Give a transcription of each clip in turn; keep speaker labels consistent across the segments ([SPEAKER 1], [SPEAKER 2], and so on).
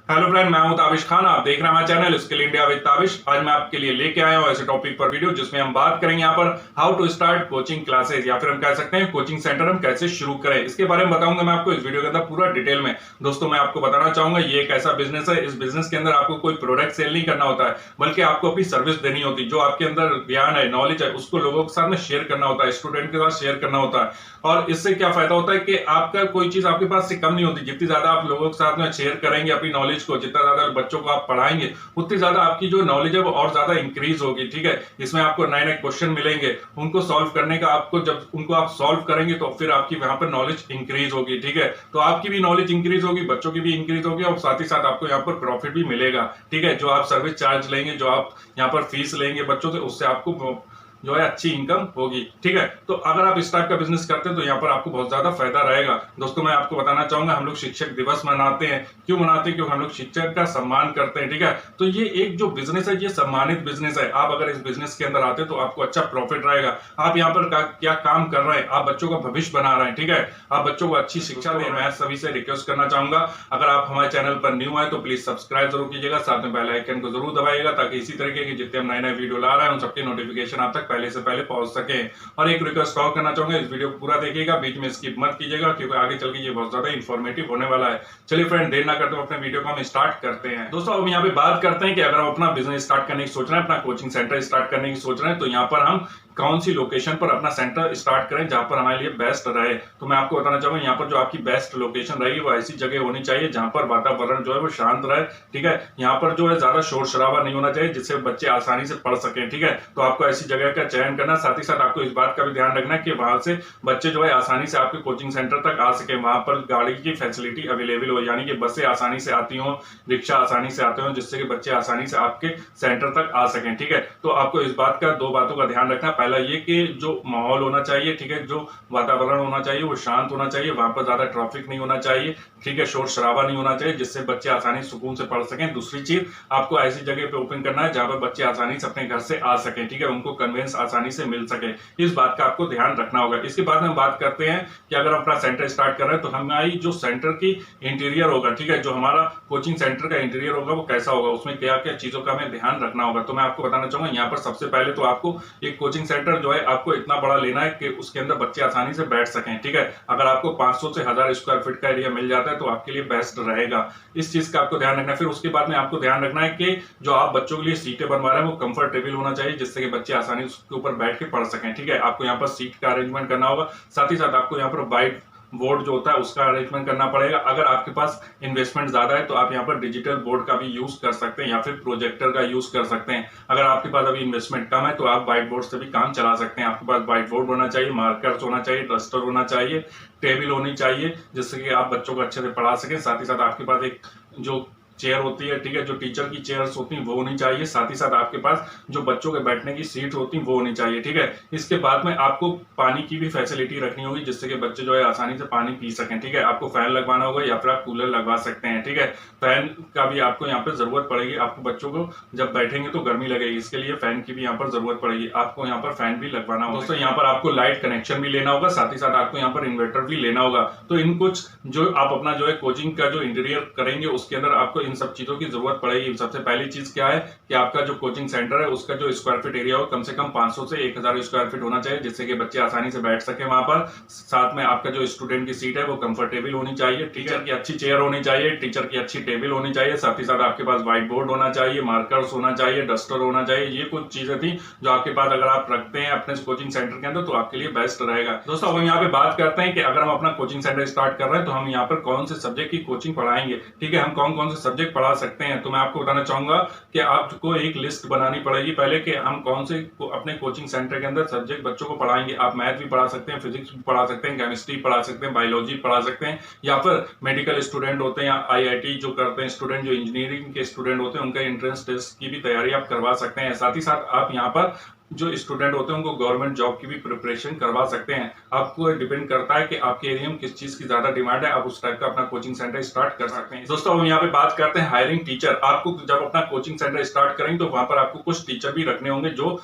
[SPEAKER 1] Hello friend, मैं हूं ताबिश खान। आप देख रहे हैं हमारा channel skill India with Tabish. आज मैं आपके लिए लेके आया हूं ऐसे टॉपिक पर वीडियो जिसमें हम बात करेंगे यहाँ पर how to start coaching classes, या फिर हम कह सकते हैं कोचिंग सेंटर हम कैसे शुरू करें। इसके बारे में बताऊंगा मैं आपको इस वीडियो के अंदर पूरा डिटेल में। दोस्तों, मैं आपको बताना चाहूंगा ये एक ऐसा बिजनेस है, इस बिजनेस के अंदर आपको कोई प्रोडक्ट सेल नहीं करना होता है, बल्कि आपको अपनी सर्विस देनी होती है। जो आपके अंदर ज्ञान है, नॉलेज है, उसको लोगों के साथ में शेयर करना होता है, स्टूडेंट के साथ शेयर करना होता है। और इससे क्या फायदा होता है कि आपका कोई चीज आपके पास से कम नहीं होती। जितनी ज्यादा आप लोगों के साथ में शेयर करेंगे अपनी नॉलेज को, जितना ज्यादा बच्चों को आप पढ़ाएंगे, उतनी ज्यादा आपकी जो नॉलेज है वो और ज्यादा इंक्रीज होगी। ठीक है, इसमें आपको नए नए क्वेश्चन मिलेंगे, उनको सॉल्व करने का आपको, जब उनको आप सॉल्व करेंगे तो फिर आपकी वहां पर नॉलेज इंक्रीज होगी। ठीक है, तो आपकी भी नॉलेज इंक्रीज होगी, बच्चों की भी इंक्रीज होगी, और साथ ही साथ आपको यहाँ पर प्रॉफिट भी मिलेगा। ठीक है, जो आप सर्विस चार्ज लेंगे, जो आप यहाँ पर फीस लेंगे बच्चों से, उससे आपको जो है अच्छी इनकम होगी। ठीक है, तो अगर आप इस टाइप का बिजनेस करते हैं तो यहाँ पर आपको बहुत ज्यादा फायदा रहेगा। दोस्तों, मैं आपको बताना चाहूंगा, हम लोग शिक्षक दिवस मनाते हैं। क्यों मनाते हैं? क्योंकि हम लोग शिक्षक का सम्मान करते हैं। ठीक है, तो ये एक जो बिजनेस है, ये सम्मानित बिजनेस है। आप अगर इस बिजनेस के अंदर आते हैं तो आपको अच्छा प्रॉफिट रहेगा। आप यहाँ पर क्या काम कर रहे हैं? आप बच्चों का भविष्य बना रहे हैं। ठीक है, आप बच्चों को अच्छी शिक्षा दे रहे हैं। मैं सभी से रिक्वेस्ट करना चाहूंगा, अगर आप हमारे चैनल पर न्यू आए तो प्लीज सब्सक्राइब जरूर कीजिएगा, साथ में बेल आइकन को जरूर दबाइएगा, ताकि इसी तरीके के जितने हम नए नए वीडियो ला रहे हैं उन सबके नोटिफिकेशन आप तक पहले से पहले पहुंच सके। और एक रिक्वेस्ट और करना चाहूंगा, इस वीडियो को पूरा देखिएगा, बीच में स्किप मत कीजिएगा, क्योंकि आगे चल के ये बहुत ज्यादा इंफॉर्मेटिव होने वाला है। चलिए फ्रेंड, देर ना करते हुए अपने वीडियो को हम स्टार्ट करते हैं। दोस्तों, अब यहाँ पे बात करते हैं कि अगर हम अपना बिजनेस स्टार्ट करने की सोच रहे हैं, अपना कोचिंग सेंटर स्टार्ट करने की सोच रहे हैं, तो यहाँ पर हम कौन सी लोकेशन पर अपना सेंटर स्टार्ट करें जहां पर हमारे लिए बेस्ट रहे। तो मैं आपको बताना चाहूंगा, यहाँ पर जो आपकी बेस्ट लोकेशन रहेगी वो ऐसी जगह होनी चाहिए जहां पर वातावरण जो है वो शांत रहे। ठीक है, यहाँ पर जो है ज्यादा शोर शराबा नहीं होना चाहिए, जिससे बच्चे आसानी से पढ़ सकें। ठीक है, तो आपको ऐसी जगह का चयन करना, साथ ही साथ आपको इस बात का भी ध्यान रखना है कि वहां से बच्चे जो है आसानी से आपके कोचिंग सेंटर तक आ सके। वहां पर गाड़ी की फैसिलिटी अवेलेबल हो, यानी कि बसें आसानी से आती हो, रिक्शा आसानी से आते हो, जिससे कि बच्चे आसानी से आपके सेंटर तक आ सकें। ठीक है, तो आपको इस बात का, दो बातों का ध्यान रखना। पहला ये कि जो माहौल होना चाहिए, ठीक है, जो वातावरण होना चाहिए वो शांत होना चाहिए, वहां पर ज्यादा ट्रैफिक नहीं होना चाहिए। ठीक है, शोर शराबा नहीं होना चाहिए, जिससे बच्चे आसानी सुकून से पढ़ सकें। दूसरी चीज, आपको ऐसी जगह पे ओपन करना है जहां पर बच्चे आसानी से अपने घर से आ सके। ठीक है, उनको कन्वेंस आसानी से मिल सके, इस बात का आपको ध्यान रखना होगा। इसके बाद हम बात करते हैं कि अगर अपना सेंटर स्टार्ट कर रहे हैं तो हमारी जो सेंटर की इंटीरियर होगा, ठीक है, जो हमारा कोचिंग सेंटर का इंटीरियर होगा वो कैसा होगा, उसमें क्या क्या चीजों का हमें ध्यान रखना होगा। तो मैं आपको बताना चाहूंगा, यहाँ पर सबसे पहले तो आपको एक कोचिंग सेंटर जो है आपको इतना बड़ा लेना है कि उसके अंदर बच्चे आसानी से बैठ सकें। ठीक है, अगर आपको 500 से 1000 स्क्वायर फीट का एरिया मिल जाता है तो आपके लिए बेस्ट रहेगा। इस चीज का आपको ध्यान रखना है। फिर उसके बाद में आपको ध्यान रखना है कि जो आप बच्चों के लिए सीटें बनवा रहे हैं वो कंफर्टेबल होना चाहिए, जिससे कि बच्चे आसानी से उसके ऊपर बैठ के पढ़ सकें। ठीक है, आपको यहाँ पर सीट का अरेंजमेंट करना होगा, साथ ही साथ आपको यहाँ पर व्हाइट बोर्ड जो होता है उसका अरेंजमेंट करना पड़ेगा। अगर आपके पास इन्वेस्टमेंट ज्यादा है तो आप यहाँ पर डिजिटल बोर्ड का भी यूज कर सकते हैं, या फिर प्रोजेक्टर का यूज कर सकते हैं। अगर आपके पास अभी इन्वेस्टमेंट कम है तो आप व्हाइट बोर्ड से भी काम चला सकते हैं। आपके पास व्हाइट बोर्ड होना चाहिए, मार्कर्स होना चाहिए, डस्टर होना चाहिए, टेबल होनी चाहिए, जिससे कि आप बच्चों को अच्छे से पढ़ा सकें। साथ ही साथ आपके पास एक जो चेयर होती है, ठीक है, जो टीचर की चेयर्स होती हैं वो होनी चाहिए। साथ ही साथ आपके पास जो बच्चों के बैठने की सीट होती है वो होनी चाहिए। ठीक है, इसके बाद में आपको पानी की भी फैसिलिटी रखनी होगी, जिससे कि बच्चे जो है आसानी से पानी पी सकें। ठीक है, आपको फैन लगवाना होगा या फिर आप कूलर लगवा सकते हैं। ठीक है, फैन का भी आपको यहाँ पे जरूरत पड़ेगी। आपको बच्चों को जब बैठेंगे तो गर्मी लगेगी, इसके लिए फैन की भी यहाँ पर जरूरत पड़ेगी। आपको यहाँ पर फैन भी लगवाना होगा। दोस्तों, यहाँ पर आपको लाइट कनेक्शन भी लेना होगा, साथ ही साथ आपको यहाँ पर इन्वर्टर भी लेना होगा। तो इन कुछ जो आप अपना जो है कोचिंग का जो इंटीरियर करेंगे उसके अंदर आपको इन सब चीजों की जरूरत पड़ेगी। सबसे पहली चीज क्या है कि आपका जो कोचिंग सेंटर है उसका जो स्क्वायर फीट एरिया हो कम से कम 500 से 1000 स्क्वायर फीट होना चाहिए, जिससे कि बच्चे आसानी से बैठ सके वहां पर। साथ में आपका जो स्टूडेंट की सीट है वो कंफर्टेबल होनी चाहिए, टीचर की अच्छी चेयर होनी चाहिए, टीचर की अच्छी टेबल होनी चाहिए, साथ ही साथ आपके पास व्हाइट बोर्ड होना चाहिए, मार्कर्स होना चाहिए, डस्टर होना चाहिए। ये कुछ चीजें थी जो आपके पास अगर आप रखते हैं अपने कोचिंग सेंटर के अंदर तो आपके लिए बेस्ट रहेगा। दोस्तों, अब हम यहाँ पे बात करते हैं कि अगर हम अपना कोचिंग सेंटर स्टार्ट कर रहे हैं तो हम यहाँ पर कौन से सब्जेक्ट की कोचिंग पढ़ाएंगे। ठीक है, हम कौन कौन से सब्जेक्ट पढ़ा सकते हैं। तो मैं आपको बताना चाहूंगा कि आपको एक लिस्ट बनानी पड़ेगी पहले कि हम कौन से अपने कोचिंग सेंटर के अंदर सब्जेक्ट बच्चों को पढ़ाएंगे। आप मैथ भी पढ़ा सकते हैं, फिजिक्स भी पढ़ा सकते हैं, केमिस्ट्री पढ़ा सकते हैं, बायोलॉजी पढ़ा सकते हैं, या फिर मेडिकल स्टूडेंट होते हैं या आईआईटी जो करते हैं स्टूडेंट, जो इंजीनियरिंग के स्टूडेंट होते हैं, उनका एंट्रेंस टेस्ट की भी तैयारी आप करवा सकते हैं। साथ ही साथ आप यहाँ पर जो स्टूडेंट होते हैं उनको गवर्नमेंट जॉब की भी प्रिपरेशन करवा सकते हैं। आपको डिपेंड करता है कि आपके एरिया में किस चीज की ज्यादा डिमांड है, आप उस टाइप का अपना कोचिंग सेंटर स्टार्ट कर सकते हैं। दोस्तों, हम यहाँ पे बात करते हैं हायरिंग टीचर। आपको जब अपना कोचिंग सेंटर स्टार्ट करेंगे तो वहां पर आपको कुछ टीचर भी रखने होंगे जो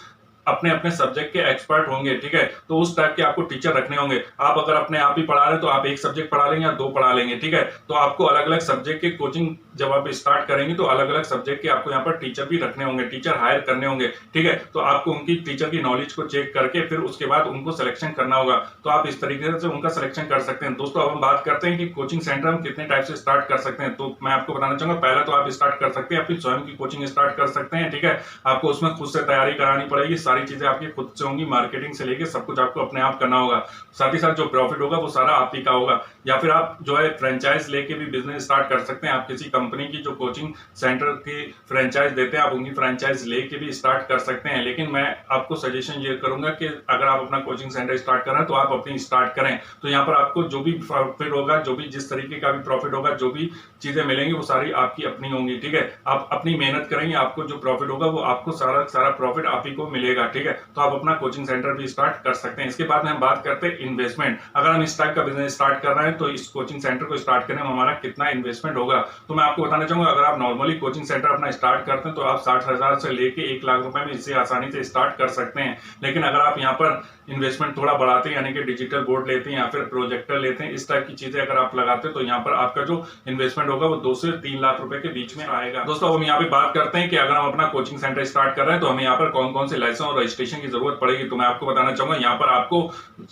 [SPEAKER 1] अपने अपने सब्जेक्ट के एक्सपर्ट होंगे, ठीक है। तो उस टाइप के आपको टीचर रखने होंगे। आप अगर अपने आप ही पढ़ा रहे हैं तो आप एक सब्जेक्ट पढ़ा लेंगे या 2 पढ़ा लेंगे, ठीक है। तो आपको अलग अलग सब्जेक्ट के कोचिंग जब आप स्टार्ट करेंगे तो अलग अलग सब्जेक्ट के आपको यहाँ पर टीचर भी रखने होंगे, टीचर हायर करने होंगे, ठीक है। तो आपको उनकी टीचर की नॉलेज को चेक करके फिर उसके बाद उनको सिलेक्शन करना होगा। तो आप इस तरीके से उनका सिलेक्शन कर सकते हैं। दोस्तों, अब हम बात करते हैं कि कोचिंग सेंटर हम कितने टाइप से स्टार्ट कर सकते हैं। तो मैं आपको बताना चाहूंगा, पहला तो आप स्टार्ट कर सकते हैं अपनी स्वयं की कोचिंग स्टार्ट कर सकते हैं, ठीक है। आपको उसमें खुद से तैयारी करानी पड़ेगी, सारी चीजें आपकी खुद से होंगी, मार्केटिंग से लेके सब कुछ आपको अपने आप करना होगा। साथ ही साथ जो प्रॉफिट होगा वो सारा आप ही का होगा। या फिर आप जो है फ्रेंचाइज लेके भी बिजनेस स्टार्ट कर सकते हैं। आप किसी कंपनी की जो कोचिंग सेंटर की फ्रेंचाइज देते हैं, आप उनकी फ्रेंचाइज लेके भी स्टार्ट कर सकते हैं। लेकिन मैं आपको सजेशन ये करूंगा कि अगर आप अपना कोचिंग सेंटर स्टार्ट कर रहे हैं तो आप अपनी स्टार्ट करें। तो यहाँ पर आपको जो भी प्रॉफिट होगा, जो भी जिस तरीके का भी प्रॉफिट होगा, जो भी चीजें मिलेंगी वो सारी आपकी अपनी होंगी, ठीक है। आप अपनी मेहनत करेंगे, आपको जो प्रॉफिट होगा वो आपको सारा प्रॉफिट आप ही को मिलेगा, ठीक है। तो आप अपना कोचिंग सेंटर भी स्टार्ट कर सकते हैं। इसके बाद में हम बात करते हैं इन्वेस्टमेंट। अगर हम इस टाइप का बिजनेस स्टार्ट कर रहे हैं तो इस कोचिंग सेंटर को स्टार्ट करने में हमारा कितना इन्वेस्टमेंट होगा। तो मैं आपको बताना चाहूंगा, अगर आप नॉर्मली कोचिंग सेंटर अपना स्टार्ट करते हैं तो आप 60,000 से लेके 1 लाख रुपए में इससे आसानी से स्टार्ट कर सकते हैं। लेकिन अगर आप यहाँ पर इन्वेस्टमेंट थोड़ा बढ़ाते हैं, यानी कि डिजिटल बोर्ड लेते हैं या फिर प्रोजेक्टर लेते हैं, इस टाइप की चीजें अगर आप लगाते हैं तो यहाँ पर आपका जो इन्वेस्टमेंट होगा वो 2 से 3 लाख रुपए के बीच में आएगा। दोस्तों, हम यहाँ पे बात करते हैं कि अगर हम अपना कोचिंग सेंटर स्टार्ट कर रहे हैं तो हमें यहाँ पर कौन कौन से लाइसेंस और रजिस्ट्रेशन की जरूरत पड़ेगी। तो मैं आपको बताना चाहूंगा, यहाँ पर आपको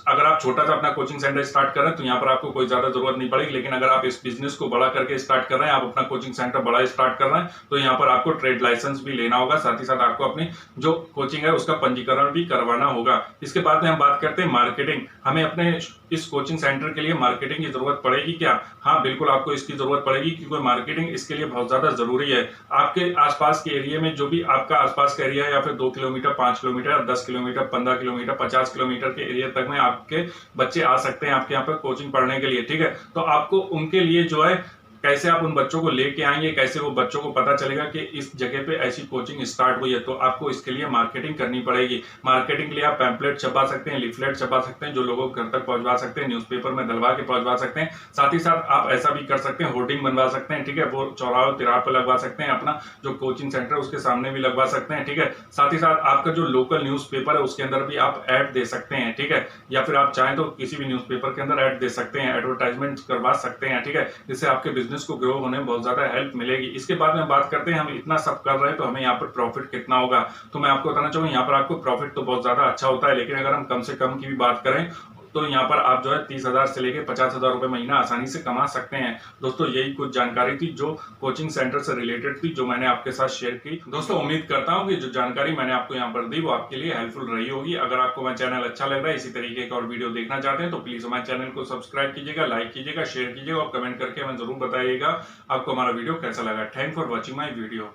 [SPEAKER 1] अगर आप छोटा सा अपना कोचिंग सेंटर स्टार्ट कर रहे हैं तो यहाँ पर आपको कोई ज्यादा जरूरत नहीं पड़ेगी। लेकिन अगर आप इस बिजनेस को बड़ा करके स्टार्ट कर रहे हैं, आप अपना कोचिंग सेंटर बड़ा स्टार्ट कर रहे हैं, तो यहाँ पर आपको ट्रेड लाइसेंस भी लेना होगा। साथ ही साथ आपको अपनी जो कोचिंग है उसका पंजीकरण भी करवाना होगा। इसके बाद में हम बात करते हैं मार्केटिंग। हमें अपने इस कोचिंग सेंटर के लिए मार्केटिंग की जरूरत पड़ेगी क्या? हाँ, बिल्कुल आपको इसकी जरूरत पड़ेगी, क्योंकि मार्केटिंग इसके लिए बहुत ज्यादा जरूरी है। आपके आसपास के एरिया में जो भी आपका आसपास का एरिया है, या फिर 2 kilometre, 5 kilometre, 10 kilometre, 15 kilometre, 50 kilometre के एरिया तक में आपके बच्चे आ सकते हैं आपके यहाँ पर कोचिंग पढ़ने के लिए, ठीक है। तो आपको उनके लिए जो है कैसे आप उन बच्चों को लेके आएंगे, कैसे वो बच्चों को पता चलेगा कि इस जगह पे ऐसी कोचिंग स्टार्ट हुई है। तो आपको इसके लिए मार्केटिंग करनी पड़ेगी। मार्केटिंग के लिए आप पैम्पलेट छपा सकते हैं, लिफलेट छपा सकते हैं, जो लोगों को घर तक पहुंचवा सकते हैं, न्यूज़पेपर में डलवा के पहुंचवा सकते हैं। साथ ही साथ आप ऐसा भी कर सकते हैं, होर्डिंग बनवा सकते हैं, ठीक है। वो चौराहे तिराहे पर लगवा सकते हैं, अपना जो कोचिंग सेंटर है उसके सामने भी लगवा सकते हैं, ठीक है। साथ ही साथ आपका जो लोकल न्यूज़पेपर है उसके अंदर भी आप ऐड दे सकते हैं, ठीक है। या फिर आप चाहें तो किसी भी न्यूज़पेपर के अंदर ऐड दे सकते हैं, एडवर्टाइजमेंट करवा सकते हैं, ठीक है। जिससे आपके बिजनेस को ग्रो होने बहुत ज्यादा हेल्प मिलेगी। इसके बाद में बात करते हैं, हम इतना सब कर रहे हैं तो हमें यहाँ पर प्रॉफिट कितना होगा। तो मैं आपको बताना चाहूंगा, यहाँ पर आपको प्रॉफिट तो बहुत ज्यादा अच्छा होता है, लेकिन अगर हम कम से कम की भी बात करें तो यहाँ पर आप जो है 30,000 से लेके 50,000 रुपए महीना आसानी से कमा सकते हैं। दोस्तों, यही कुछ जानकारी थी जो कोचिंग सेंटर से रिलेटेड थी, जो मैंने आपके साथ शेयर की। दोस्तों, उम्मीद करता हूँ कि जो जानकारी मैंने आपको यहाँ पर दी वो आपके लिए हेल्पफुल रही होगी। अगर आपको मेरा चैनल अच्छा लग रहा है, इसी तरीके का और वीडियो देखना चाहते हैं तो प्लीज हमारे चैनल को सब्सक्राइब कीजिएगा, लाइक कीजिएगा, शेयर कीजिएगा और कमेंट करके हमें जरूर बताइएगा आपको हमारा वीडियो कैसा लगा। Thank for watching my video.